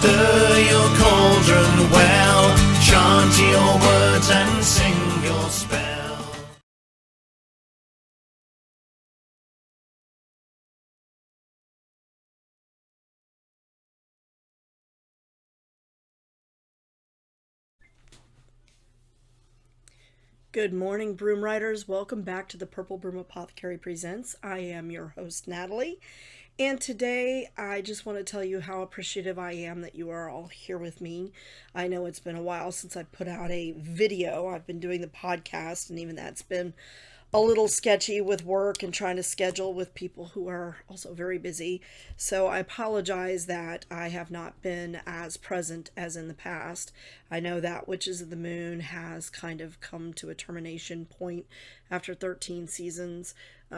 Stir your cauldron well, chant your words and sing your spell. Good morning, Broom Riders. Welcome back to the Purple Broom Apothecary Presents. I am your host, Natalie. And today, I just want to tell you how appreciative I am that you are all here with me. I know it's been a while since I put out a video. I've been doing the podcast, and even that's been a little sketchy with work and trying to schedule with people who are also very busy. So I apologize that I have not been as present as in the past. I know that Witches of the Moon has kind of come to a termination point after 13 seasons.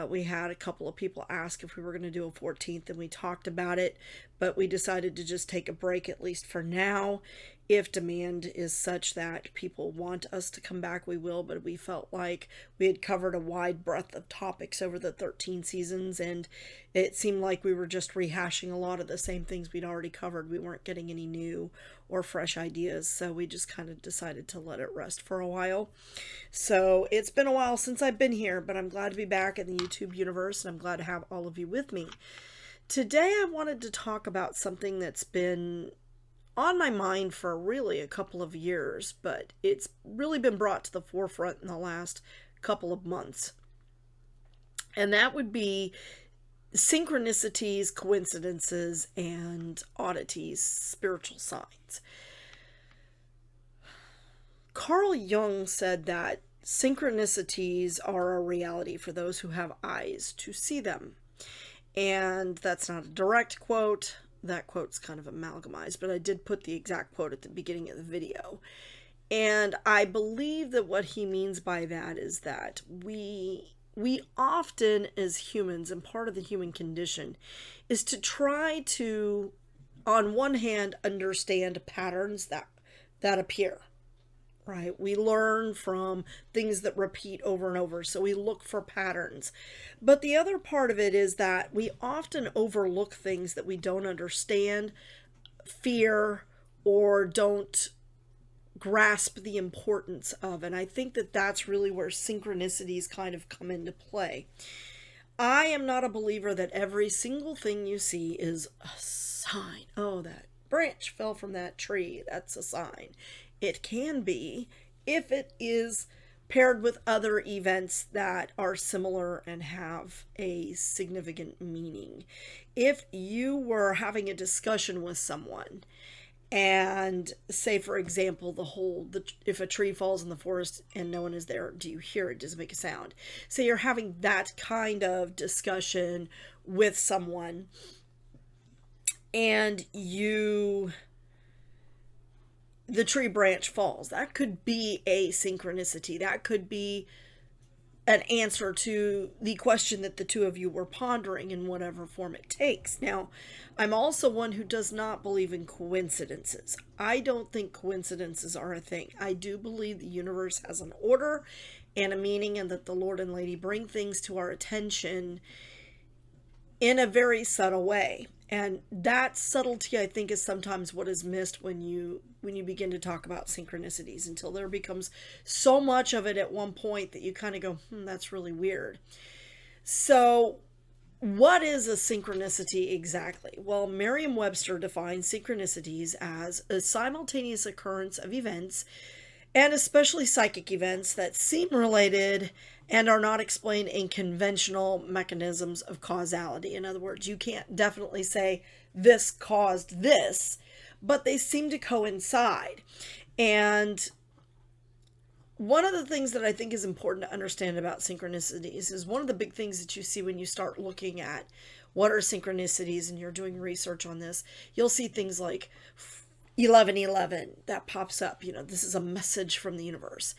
We had a couple of people ask if we were going to do a 14th, and we talked about it, but we decided to just take a break, at least for now. If demand is such that people want us to come back, we will, but we felt like we had covered a wide breadth of topics over the 13 seasons, and it seemed like we were just rehashing a lot of the same things we'd already covered. We weren't getting any new or fresh ideas, so we just kind of decided to let it rest for a while. So it's been a while since I've been here, but I'm glad to be back in the YouTube universe, and I'm glad to have all of you with me. Today I wanted to talk about something that's been on my mind for really a couple of years, but it's really been brought to the forefront in the last couple of months. And that would be synchronicities, coincidences, and oddities, spiritual signs. Carl Jung said that synchronicities are a reality for those who have eyes to see them. And that's not a direct quote. That quote's kind of amalgamized, but I did put the exact quote at the beginning of the video. And I believe that what he means by that is that we often as humans, and part of the human condition, is to try to, on one hand, understand patterns that appear. Right? We learn from things that repeat over and over, so we look for patterns. But the other part of it is that we often overlook things that we don't understand, fear, or don't grasp the importance of. And I think that that's really where synchronicities kind of come into play. I am not a believer that every single thing you see is a sign. Oh, that branch fell from that tree. That's a sign. It can be if it is paired with other events that are similar and have a significant meaning. If you were having a discussion with someone and say, for example, if a tree falls in the forest and no one is there, do you hear it? Does it make a sound? So you're having that kind of discussion with someone, and the tree branch falls. That could be a synchronicity. That could be an answer to the question that the two of you were pondering in whatever form it takes. Now, I'm also one who does not believe in coincidences. I don't think coincidences are a thing. I do believe the universe has an order and a meaning, and that the Lord and Lady bring things to our attention in a very subtle way. And that subtlety, I think, is sometimes what is missed when you begin to talk about synchronicities, until there becomes so much of it at one point that you kind of go, that's really weird. So what is a synchronicity exactly? Well, Merriam-Webster defines synchronicities as a simultaneous occurrence of events, and especially psychic events, that seem related and are not explained in conventional mechanisms of causality. In other words, you can't definitely say this caused this, but they seem to coincide. And one of the things that I think is important to understand about synchronicities is one of the big things that you see when you start looking at what are synchronicities and you're doing research on this, you'll see things like 1111 that pops up. This is a message from the universe.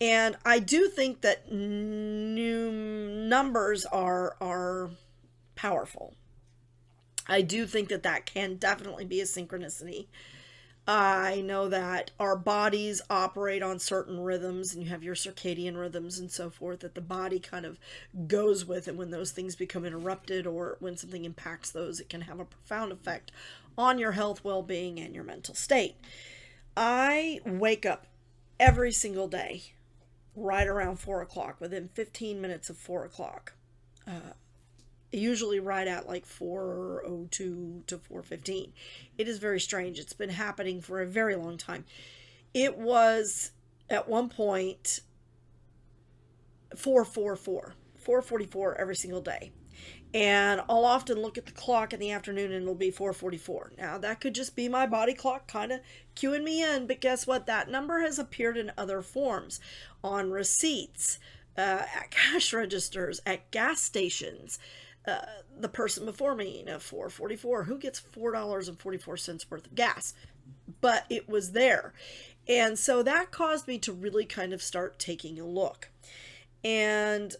And I do think that new numbers are powerful. I do think that can definitely be a synchronicity. I know that our bodies operate on certain rhythms, and you have your circadian rhythms and so forth that the body kind of goes with. And when those things become interrupted or when something impacts those, it can have a profound effect on your health, well-being, and your mental state. I wake up every single day right around 4 o'clock, within 15 minutes of 4 o'clock. Usually right at like 4:02 to 4:15. It is very strange. It's been happening for a very long time. It was at one point 4:44 every single day. And I'll often look at the clock in the afternoon and it'll be 4:44. Now, that could just be my body clock kind of cueing me in, but guess what? That number has appeared in other forms, on receipts, at cash registers, at gas stations. The person before me, 4:44, who gets $4.44 worth of gas? But it was there. And so that caused me to really kind of start taking a look. And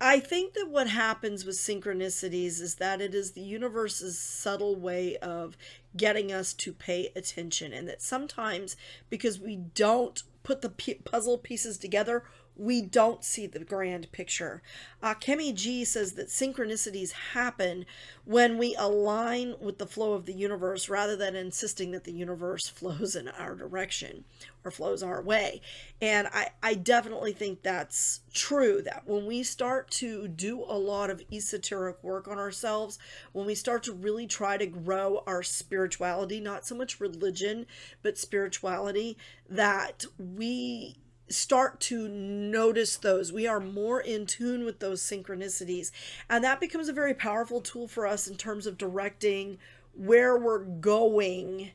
I think that what happens with synchronicities is that it is the universe's subtle way of getting us to pay attention. And that sometimes, because we don't put the puzzle pieces together, we don't see the grand picture. Kemi G says that synchronicities happen when we align with the flow of the universe rather than insisting that the universe flows in our direction or flows our way. And I definitely think that's true, that when we start to do a lot of esoteric work on ourselves, when we start to really try to grow our spirituality, not so much religion, but spirituality, that we start to notice those. We are more in tune with those synchronicities. And that becomes a very powerful tool for us in terms of directing where we're going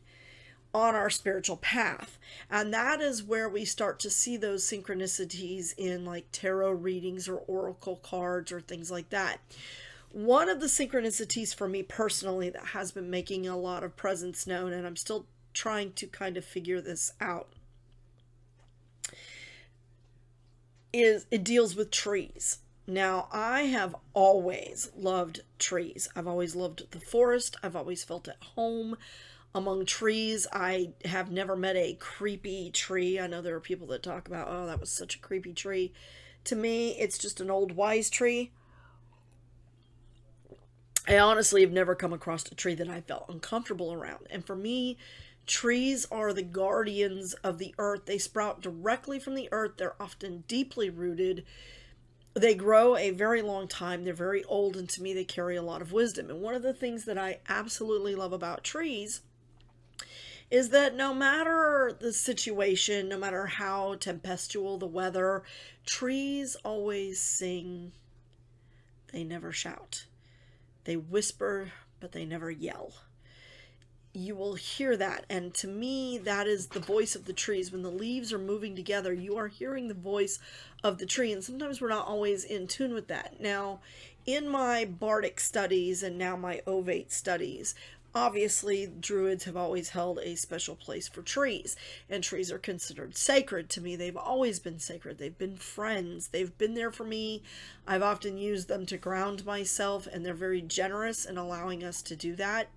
on our spiritual path. And that is where we start to see those synchronicities in like tarot readings or oracle cards or things like that. One of the synchronicities for me personally that has been making a lot of presence known, and I'm still trying to kind of figure this out, is it deals with trees. Now, I have always loved trees. I've always loved the forest. I've always felt at home among trees. I have never met a creepy tree. I know there are people that talk about, oh, that was such a creepy tree. To me, it's just an old wise tree. I honestly have never come across a tree that I felt uncomfortable around. And for me, trees are the guardians of the earth. They sprout directly from the earth. They're often deeply rooted. They grow a very long time. They're very old, and to me, they carry a lot of wisdom. And one of the things that I absolutely love about trees is that no matter the situation, no matter how tempestual the weather, trees always sing. They never shout. They whisper, but they never yell. You will hear that, and to me, that is the voice of the trees. When the leaves are moving together, you are hearing the voice of the tree, and sometimes we're not always in tune with that. Now, in my bardic studies and now my ovate studies, obviously druids have always held a special place for trees, and trees are considered sacred to me. They've always been sacred. They've been friends. They've been there for me. I've often used them to ground myself, and they're very generous in allowing us to do that.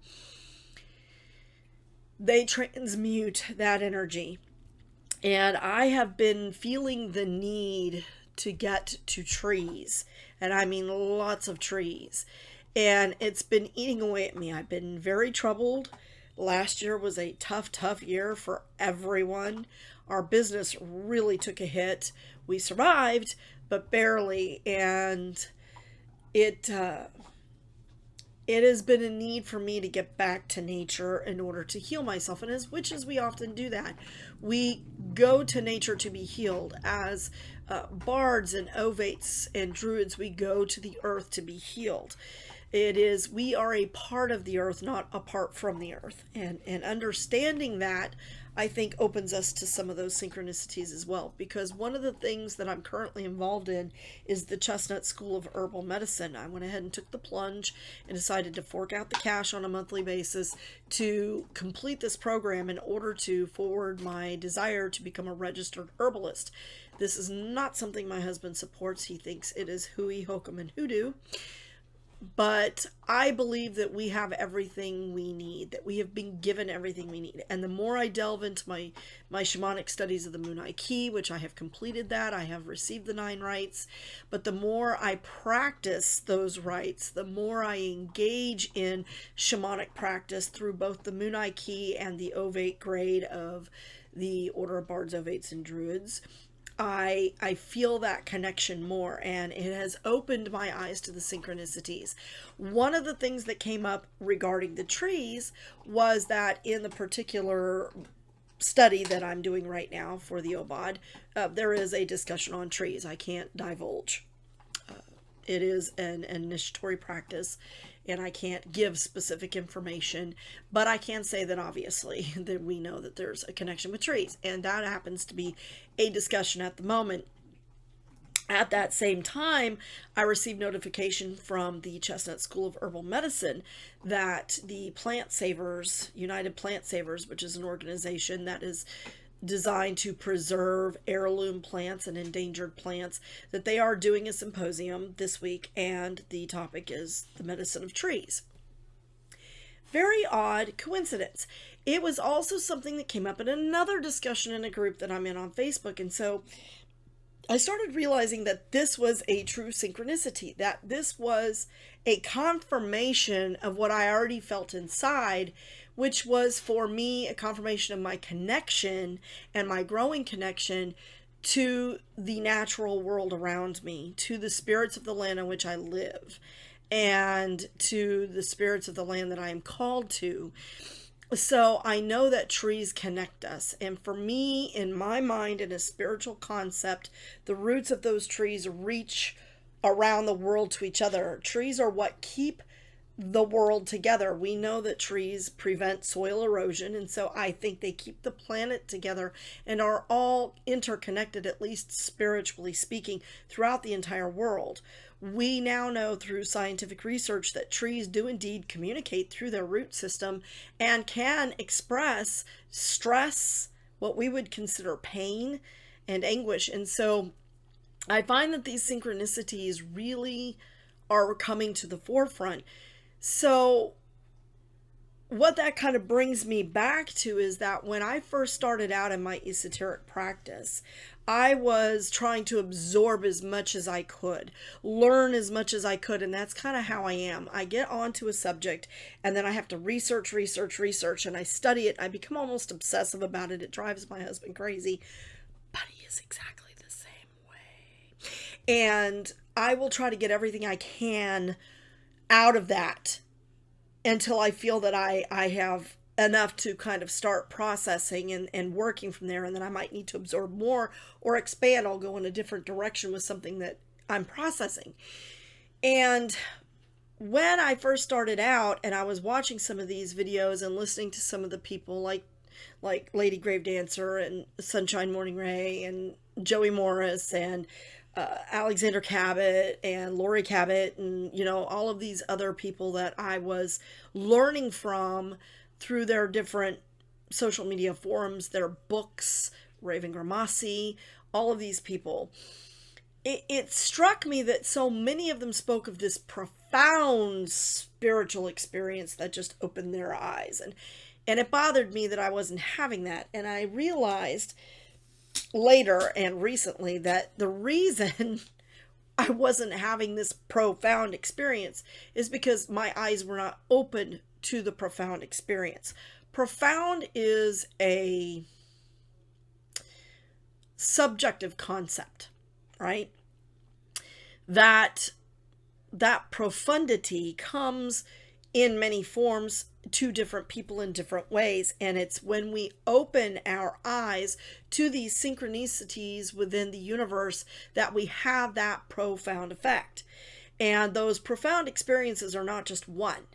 They transmute that energy. And I have been feeling the need to get to trees. And I mean lots of trees. And it's been eating away at me. I've been very troubled. Last year was a tough year for everyone. Our business really took a hit. We survived, but barely. And it has been a need for me to get back to nature in order to heal myself. And as witches, we often do that. We go to nature to be healed. As bards and ovates and druids, we go to the earth to be healed. We are a part of the earth, not apart from the earth. And understanding that, I think, opens us to some of those synchronicities as well. Because one of the things that I'm currently involved in is the Chestnut School of Herbal Medicine. I went ahead and took the plunge and decided to fork out the cash on a monthly basis to complete this program in order to forward my desire to become a registered herbalist. This is not something my husband supports. He thinks it is hooey, hokum, and hoodoo. But I believe that we have everything we need, that we have been given everything we need. And the more I delve into my shamanic studies of the Moonai Key, which I have completed that, I have received the 9 rites, but the more I practice those rites, the more I engage in shamanic practice through both the Moonai Key and the Ovate grade of the Order of Bards, Ovates, and Druids, I feel that connection more, and it has opened my eyes to the synchronicities. One of the things that came up regarding the trees was that in the particular study that I'm doing right now for the OBOD, there is a discussion on trees. I can't divulge. It is an initiatory practice, and I can't give specific information, but I can say that obviously that we know that there's a connection with trees, and that happens to be a discussion at the moment. At that same time, I received notification from the Chestnut School of Herbal Medicine that the Plant Savers, United Plant Savers, which is an organization that is designed to preserve heirloom plants and endangered plants, that they are doing a symposium this week, and the topic is the medicine of trees. Very odd coincidence. It was also something that came up in another discussion in a group that I'm in on Facebook, and so I started realizing that this was a true synchronicity, that this was a confirmation of what I already felt inside, which was for me a confirmation of my connection and my growing connection to the natural world around me, to the spirits of the land on which I live, and to the spirits of the land that I am called to. So I know that trees connect us, and for me, in my mind, in a spiritual concept, the roots of those trees reach around the world to each other. Trees are what keep the world together. We know that trees prevent soil erosion, and so I think they keep the planet together and are all interconnected, at least spiritually speaking, throughout the entire world. We now know through scientific research that trees do indeed communicate through their root system and can express stress, what we would consider pain and anguish. And so I find that these synchronicities really are coming to the forefront. So what that kind of brings me back to is that when I first started out in my esoteric practice, I was trying to absorb as much as I could, learn as much as I could, and that's kind of how I am. I get onto a subject, and then I have to research, and I study it. I become almost obsessive about it. It drives my husband crazy, but he is exactly the same way. And I will try to get everything I can out of that until I feel that I have enough to kind of start processing and working from there, and then I might need to absorb more or expand. I'll go in a different direction with something that I'm processing. And when I first started out and I was watching some of these videos and listening to some of the people like Lady Grave Dancer and Sunshine Morning Ray and Joey Morris and Alexander Cabot and Lori Cabot and, all of these other people that I was learning from through their different social media forums, their books, Raven Gramassi, all of these people, it struck me that so many of them spoke of this profound spiritual experience that just opened their eyes. And it bothered me that I wasn't having that. And I realized later and recently that the reason I wasn't having this profound experience is because my eyes were not open to the profound experience. Profound is a subjective concept, right? That profundity comes in many forms to different people in different ways, and it's when we open our eyes to these synchronicities within the universe that we have that profound effect. And those profound experiences are not just one.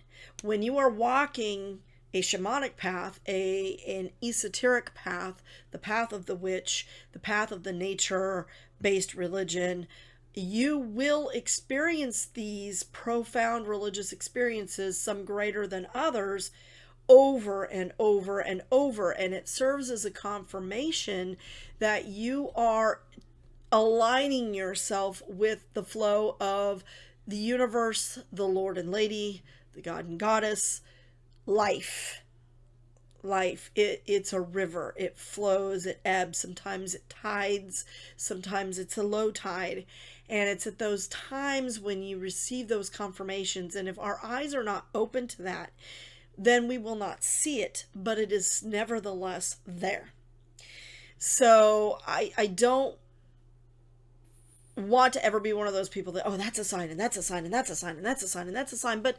When you are walking a shamanic path, an esoteric path, the path of the witch, the path of the nature-based religion, you will experience these profound religious experiences, some greater than others, over and over and over. And it serves as a confirmation that you are aligning yourself with the flow of the universe, the Lord and Lady, the God and Goddess, life. It's a river. It flows, it ebbs, sometimes it tides, sometimes it's a low tide. And it's at those times when you receive those confirmations, and if our eyes are not open to that, then we will not see it, but it is nevertheless there. So I don't want to ever be one of those people that, oh, that's a sign, and that's a sign, and that's a sign, and that's a sign, and that's a sign. But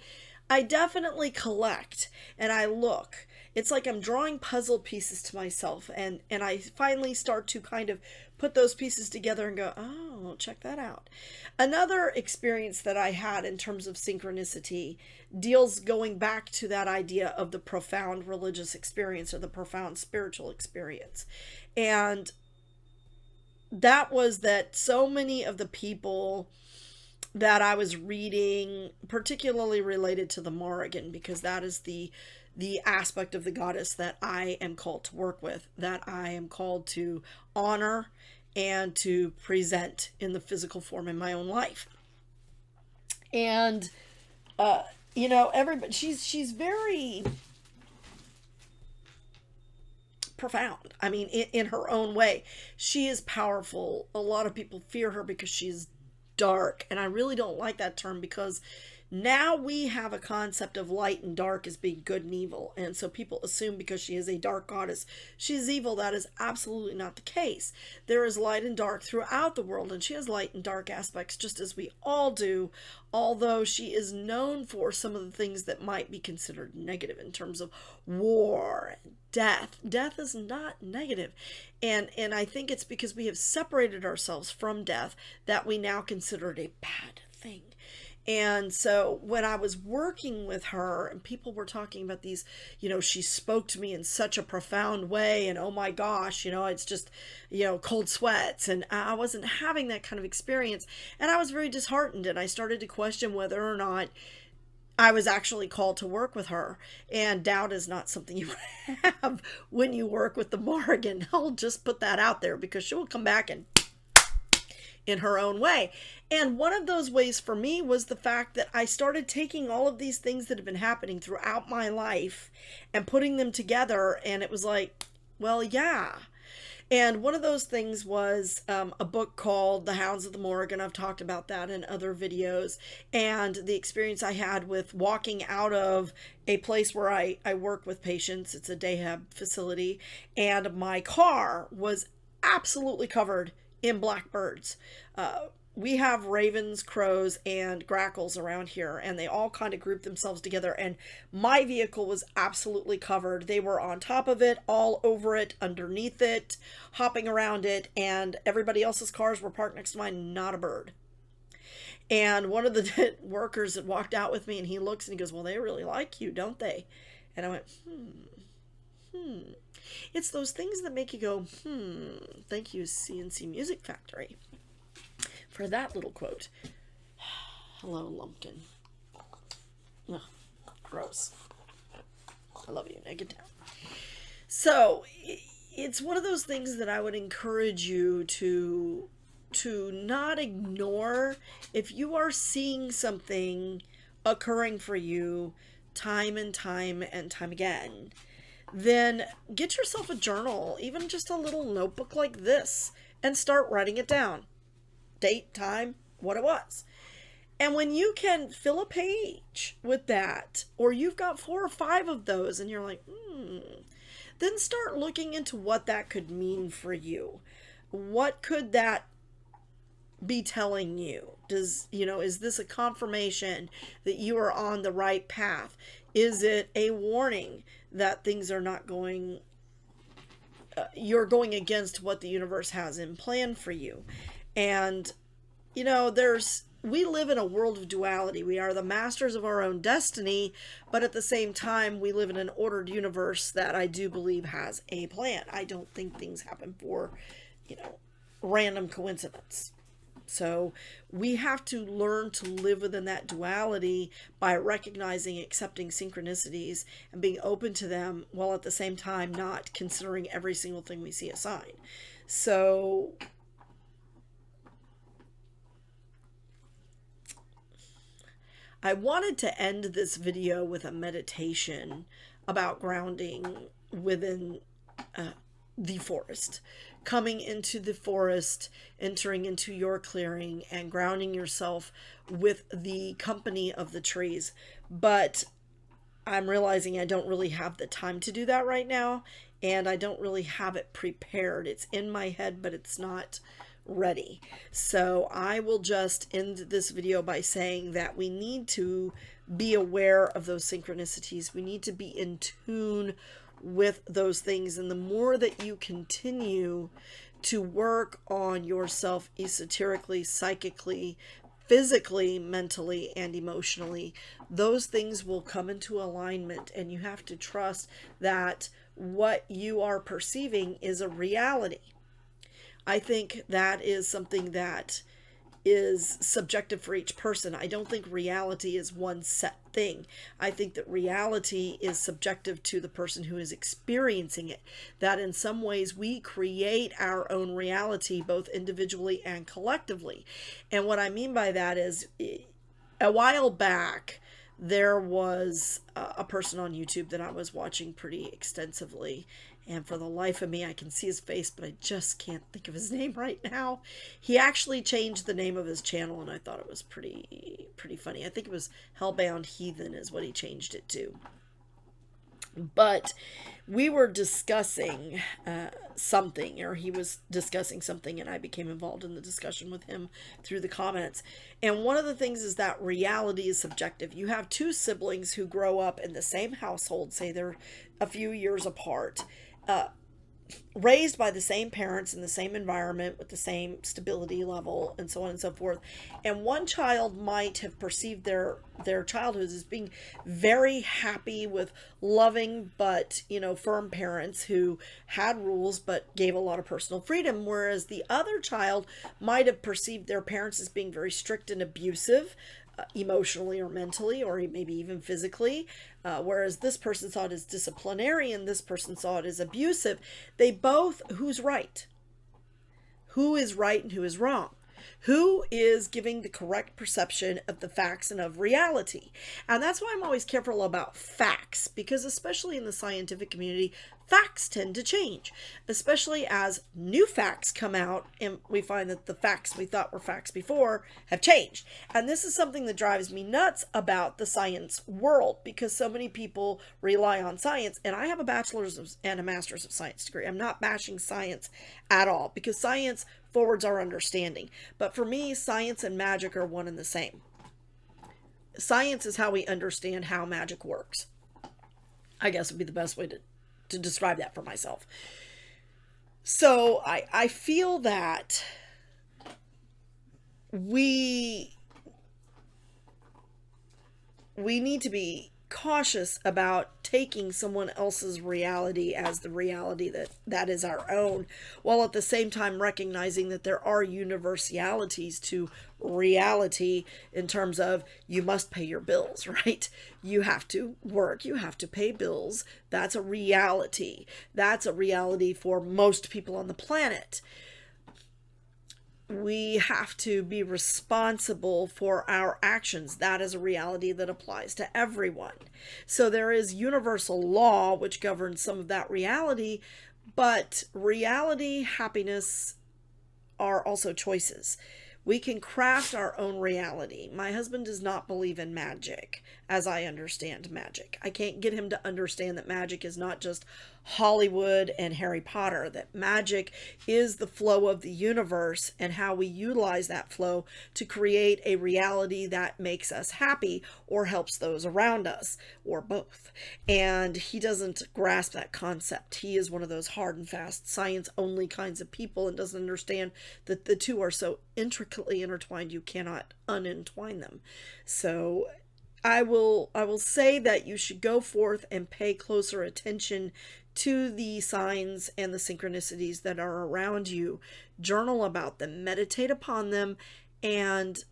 I definitely collect, and I look. It's like I'm drawing puzzle pieces to myself, and I finally start to kind of put those pieces together and go, oh, check that out. Another experience that I had in terms of synchronicity deals going back to that idea of the profound religious experience or the profound spiritual experience. And that was that so many of the people that I was reading, particularly related to the Morrigan, because that is the aspect of the goddess that I am called to work with, that I am called to honor and to present in the physical form in my own life. And everybody, she's very profound. I mean, in her own way, she is powerful. A lot of people fear her because she's dark, and I really don't like that term, because now we have a concept of light and dark as being good and evil, and so people assume because she is a dark goddess, she's evil. That is absolutely not the case. There is light and dark throughout the world, and she has light and dark aspects just as we all do, although she is known for some of the things that might be considered negative in terms of war and death. Death is not negative, and I think it's because we have separated ourselves from death that we now consider it a bad thing. And so when I was working with her and people were talking about these, she spoke to me in such a profound way, and oh my gosh, it's just, cold sweats, and I wasn't having that kind of experience, and I was very disheartened, and I started to question whether or not I was actually called to work with her. And doubt is not something you have when you work with the Morrigan. I'll just put that out there, because she will come back and in her own way. And one of those ways for me was the fact that I started taking all of these things that have been happening throughout my life and putting them together, and it was like, well, yeah. And one of those things was a book called The Hounds of the Morrigan. I've talked about that in other videos, and the experience I had with walking out of a place where I work with patients. It's a dayhab facility, and my car was absolutely covered in blackbirds. We have ravens, crows, and grackles around here, and they all kind of group themselves together, and my vehicle was absolutely covered. They were on top of it, all over it, underneath it, hopping around it, and everybody else's cars were parked next to mine, not a bird. And one of the workers that walked out with me, and he looks and he goes, well, they really like you, don't they? And I went, It's those things that make you go, thank you, CNC Music Factory, for that little quote. Hello, Lumpkin. Ugh, gross. I love you. Now get down. So, it's one of those things that I would encourage you to not ignore. If you are seeing something occurring for you time and time and time again, then get yourself a journal, even just a little notebook like this, and start writing it down. Date, time, what it was. And when you can fill a page with that, or you've got 4 or 5 of those, and you're like, then start looking into what that could mean for you. What could that be telling you? Is this a confirmation that you are on the right path? Is it a warning that things are not going, you're going against what the universe has in plan for you? And, we live in a world of duality. We are the masters of our own destiny, but at the same time, we live in an ordered universe that I do believe has a plan. I don't think things happen for, random coincidence. So we have to learn to live within that duality by recognizing, accepting synchronicities, and being open to them, while at the same time not considering every single thing we see a sign. So I wanted to end this video with a meditation about grounding within the forest. Coming into the forest, entering into your clearing, and grounding yourself with the company of the trees. But I'm realizing I don't really have the time to do that right now, and I don't really have it prepared. It's in my head, but it's not ready. So I will just end this video by saying that we need to be aware of those synchronicities. We need to be in tune with those things. And the more that you continue to work on yourself esoterically, psychically, physically, mentally, and emotionally, those things will come into alignment, and you have to trust that what you are perceiving is a reality. I think that is something that is subjective for each person. I don't think reality is one set thing. I think that reality is subjective to the person who is experiencing it. That in some ways we create our own reality, both individually and collectively. And what I mean by that is, a while back, there was a person on YouTube that I was watching pretty extensively. And for the life of me, I can see his face, but I just can't think of his name right now. He actually changed the name of his channel, and I thought it was pretty funny. I think it was Hellbound Heathen is what he changed it to. But we were discussing something, or he was discussing something, and I became involved in the discussion with him through the comments. And one of the things is that reality is subjective. You have two siblings who grow up in the same household, say they're a few years apart, raised by the same parents in the same environment with the same stability level and so on and so forth. And one child might have perceived their childhood as being very happy with loving but, firm parents who had rules but gave a lot of personal freedom, whereas the other child might have perceived their parents as being very strict and abusive, emotionally or mentally, or maybe even physically, whereas this person saw it as disciplinarian, this person saw it as abusive. They both, who's right? Who is right and who is wrong? Who is giving the correct perception of the facts and of reality? And that's why I'm always careful about facts, because especially in the scientific community, facts tend to change, especially as new facts come out and we find that the facts we thought were facts before have changed. And this is something that drives me nuts about the science world, because so many people rely on science, and I have a bachelor's and a master's of science degree. I'm not bashing science at all, because science forwards our understanding. But for me, science and magic are one and the same. Science is how we understand how magic works, I guess would be the best way to describe that for myself. So I feel that we need to be cautious about taking someone else's reality as the reality that is our own, while at the same time recognizing that there are universalities to reality in terms of you must pay your bills, right? You have to work, you have to pay bills. That's a reality. That's a reality for most people on the planet. We have to be responsible for our actions. That is a reality that applies to everyone. So there is universal law which governs some of that reality, but reality, happiness are also choices. We can craft our own reality. My husband does not believe in magic, as I understand magic. I can't get him to understand that magic is not just Hollywood and Harry Potter, that magic is the flow of the universe and how we utilize that flow to create a reality that makes us happy or helps those around us, or both. And he doesn't grasp that concept. He is one of those hard and fast science only kinds of people and doesn't understand that the two are so intricately intertwined you cannot unentwine them. So I will say that you should go forth and pay closer attention to the signs and the synchronicities that are around you. Journal about them, meditate upon them, and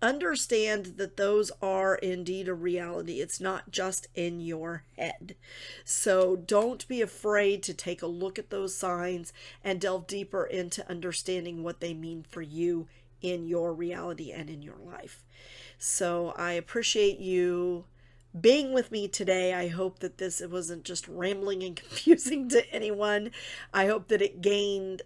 understand that those are indeed a reality. It's not just in your head. So don't be afraid to take a look at those signs and delve deeper into understanding what they mean for you in your reality and in your life. So I appreciate you being with me today. I hope that this it wasn't just rambling and confusing to anyone. I hope that you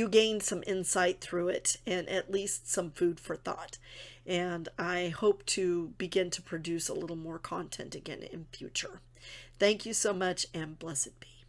gained some insight through it and at least some food for thought. And I hope to begin to produce a little more content again in future. Thank you so much, and blessed be.